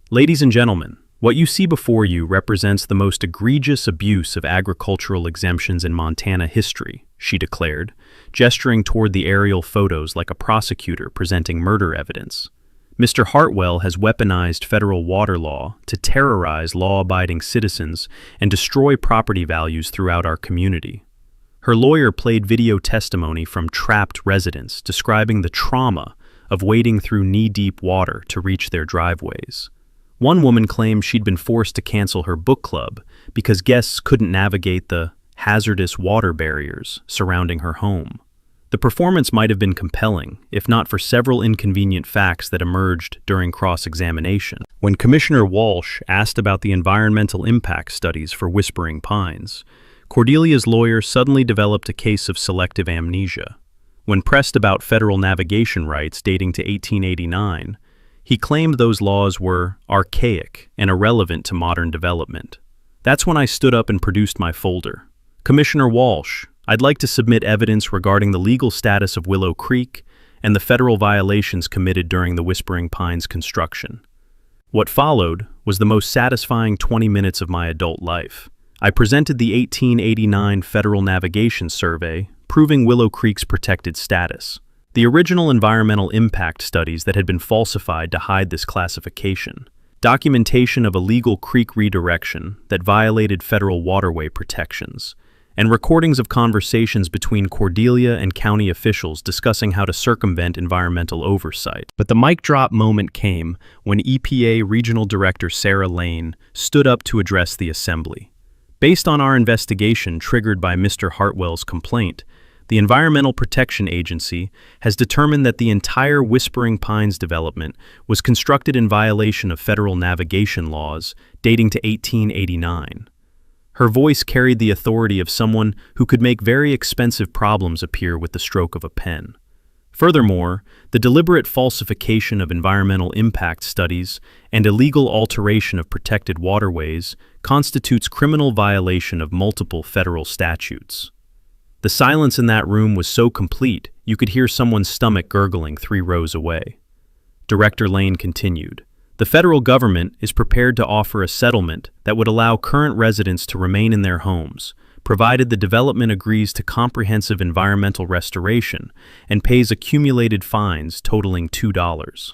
Ladies and gentlemen, what you see before you represents the most egregious abuse of agricultural exemptions in Montana history, she declared, gesturing toward the aerial photos like a prosecutor presenting murder evidence. Mr. Hartwell has weaponized federal water law to terrorize law-abiding citizens and destroy property values throughout our community. Her lawyer played video testimony from trapped residents describing the trauma of wading through knee-deep water to reach their driveways. One woman claimed she'd been forced to cancel her book club because guests couldn't navigate the hazardous water barriers surrounding her home. The performance might have been compelling, if not for several inconvenient facts that emerged during cross-examination. When Commissioner Walsh asked about the environmental impact studies for Whispering Pines, Cordelia's lawyer suddenly developed a case of selective amnesia. When pressed about federal navigation rights dating to 1889, he claimed those laws were archaic and irrelevant to modern development. That's when I stood up and produced my folder. Commissioner Walsh, I'd like to submit evidence regarding the legal status of Willow Creek and the federal violations committed during the Whispering Pines construction. What followed was the most satisfying 20 minutes of my adult life. I presented the 1889 Federal Navigation Survey, proving Willow Creek's protected status. The original environmental impact studies that had been falsified to hide this classification. Documentation of illegal creek redirection that violated federal waterway protections. And recordings of conversations between Cordelia and county officials discussing how to circumvent environmental oversight. But the mic drop moment came when EPA Regional Director Sarah Lane stood up to address the assembly. Based on our investigation triggered by Mr. Hartwell's complaint, the Environmental Protection Agency has determined that the entire Whispering Pines development was constructed in violation of federal navigation laws dating to 1889. Her voice carried the authority of someone who could make very expensive problems appear with the stroke of a pen. Furthermore, the deliberate falsification of environmental impact studies and illegal alteration of protected waterways constitutes criminal violation of multiple federal statutes. The silence in that room was so complete you could hear someone's stomach gurgling 3 rows away. Director Lane continued, "The federal government is prepared to offer a settlement that would allow current residents to remain in their homes, provided the development agrees to comprehensive environmental restoration and pays accumulated fines totaling $2.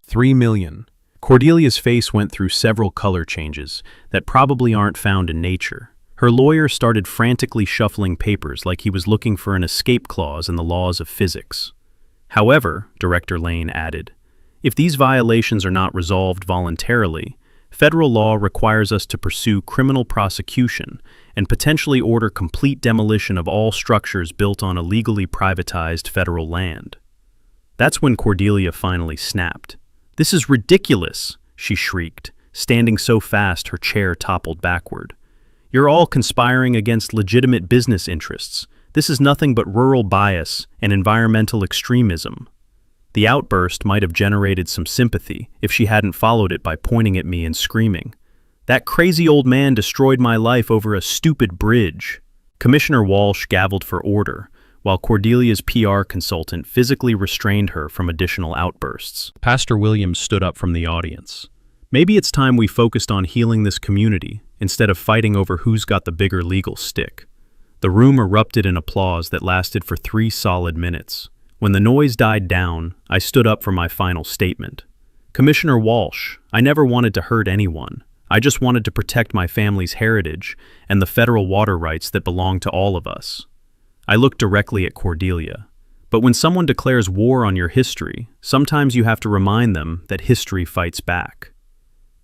$3 million. Cordelia's face went through several color changes that probably aren't found in nature. Her lawyer started frantically shuffling papers like he was looking for an escape clause in the laws of physics. However, Director Lane added, if these violations are not resolved voluntarily, federal law requires us to pursue criminal prosecution and potentially order complete demolition of all structures built on illegally privatized federal land. That's when Cordelia finally snapped. "This is ridiculous," she shrieked, standing so fast her chair toppled backward. "You're all conspiring against legitimate business interests. This is nothing but rural bias and environmental extremism." The outburst might have generated some sympathy if she hadn't followed it by pointing at me and screaming, "That crazy old man destroyed my life over a stupid bridge." Commissioner Walsh gavelled for order, while Cordelia's PR consultant physically restrained her from additional outbursts. Pastor Williams stood up from the audience. "Maybe it's time we focused on healing this community instead of fighting over who's got the bigger legal stick." The room erupted in applause that lasted for 3 solid minutes. When the noise died down, I stood up for my final statement. "Commissioner Walsh, I never wanted to hurt anyone. I just wanted to protect my family's heritage and the federal water rights that belong to all of us." I looked directly at Cordelia. But when someone declares war on your history, sometimes you have to remind them that history fights back.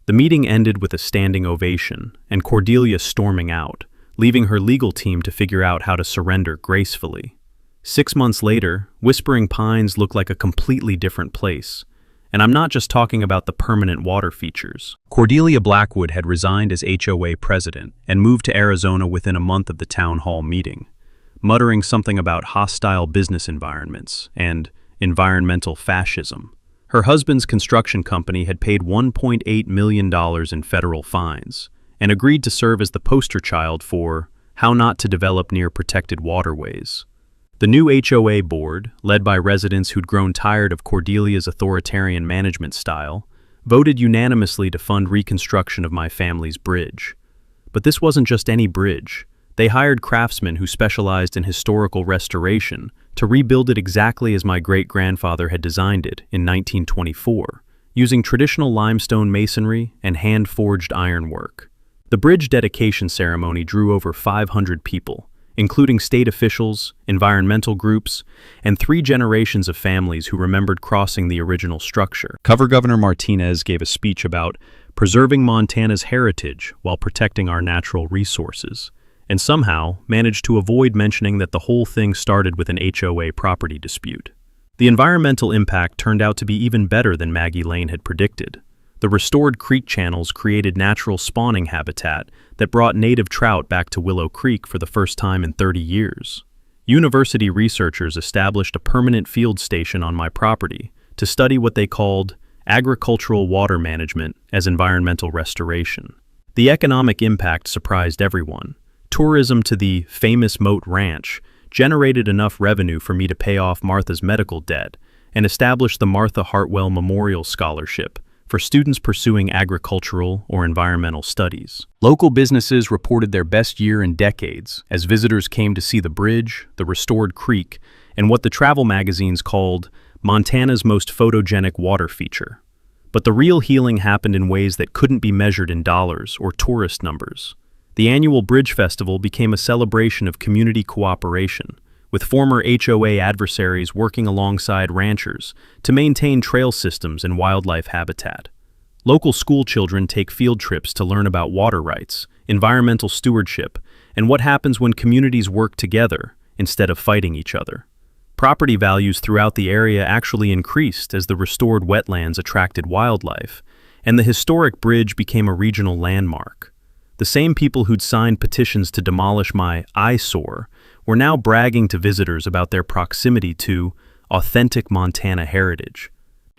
The meeting ended with a standing ovation, and Cordelia storming out, leaving her legal team to figure out how to surrender gracefully. 6 months later, Whispering Pines looked like a completely different place. And I'm not just talking about the permanent water features. Cordelia Blackwood had resigned as HOA president and moved to Arizona within a month of the town hall meeting, muttering something about hostile business environments and environmental fascism. Her husband's construction company had paid $1.8 million in federal fines and agreed to serve as the poster child for how not to develop near protected waterways. The new HOA board, led by residents who'd grown tired of Cordelia's authoritarian management style, voted unanimously to fund reconstruction of my family's bridge. But this wasn't just any bridge. They hired craftsmen who specialized in historical restoration to rebuild it exactly as my great-grandfather had designed it in 1924, using traditional limestone masonry and hand-forged ironwork. The bridge dedication ceremony drew over 500 people, including state officials, environmental groups, and 3 generations of families who remembered crossing the original structure. Governor Martinez gave a speech about preserving Montana's heritage while protecting our natural resources, and somehow managed to avoid mentioning that the whole thing started with an HOA property dispute. The environmental impact turned out to be even better than Maggie Lane had predicted. The restored creek channels created natural spawning habitat that brought native trout back to Willow Creek for the first time in 30 years. University researchers established a permanent field station on my property to study what they called agricultural water management as environmental restoration. The economic impact surprised everyone. Tourism to the famous Moat Ranch generated enough revenue for me to pay off Martha's medical debt and establish the Martha Hartwell Memorial Scholarship for students pursuing agricultural or environmental studies. Local businesses reported their best year in decades as visitors came to see the bridge, the restored creek, and what the travel magazines called Montana's most photogenic water feature. But the real healing happened in ways that couldn't be measured in dollars or tourist numbers. The annual Bridge Festival became a celebration of community cooperation, with former HOA adversaries working alongside ranchers to maintain trail systems and wildlife habitat. Local school children take field trips to learn about water rights, environmental stewardship, and what happens when communities work together instead of fighting each other. Property values throughout the area actually increased as the restored wetlands attracted wildlife, and the historic bridge became a regional landmark. The same people who'd signed petitions to demolish my eyesore were now bragging to visitors about their proximity to authentic Montana heritage.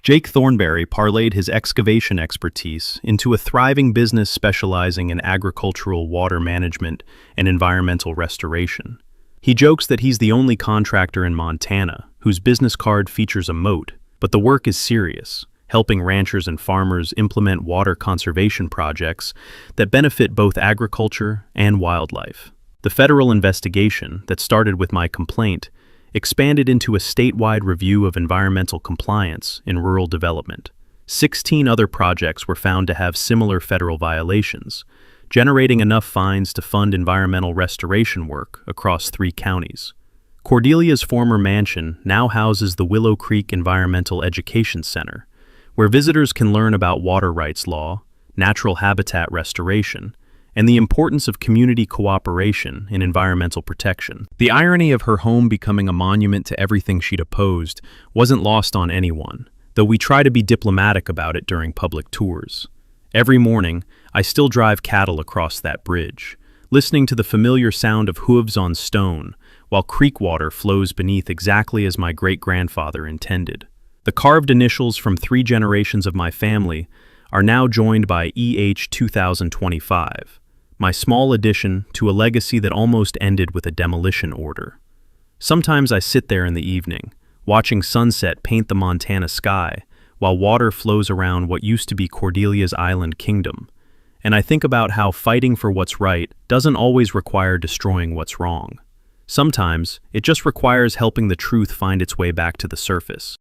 Jake Thornberry parlayed his excavation expertise into a thriving business specializing in agricultural water management and environmental restoration. He jokes that he's the only contractor in Montana whose business card features a moat, but the work is serious, helping ranchers and farmers implement water conservation projects that benefit both agriculture and wildlife. The federal investigation that started with my complaint expanded into a statewide review of environmental compliance in rural development. 16 other projects were found to have similar federal violations, generating enough fines to fund environmental restoration work across 3 counties. Cordelia's former mansion now houses the Willow Creek Environmental Education Center, where visitors can learn about water rights law, natural habitat restoration, and the importance of community cooperation in environmental protection. The irony of her home becoming a monument to everything she'd opposed wasn't lost on anyone, though we try to be diplomatic about it during public tours. Every morning, I still drive cattle across that bridge, listening to the familiar sound of hooves on stone, while creek water flows beneath exactly as my great-grandfather intended. The carved initials from 3 generations of my family are now joined by EH 2025, my small addition to a legacy that almost ended with a demolition order. Sometimes I sit there in the evening, watching sunset paint the Montana sky, while water flows around what used to be Cordelia's island kingdom, and I think about how fighting for what's right doesn't always require destroying what's wrong. Sometimes, it just requires helping the truth find its way back to the surface.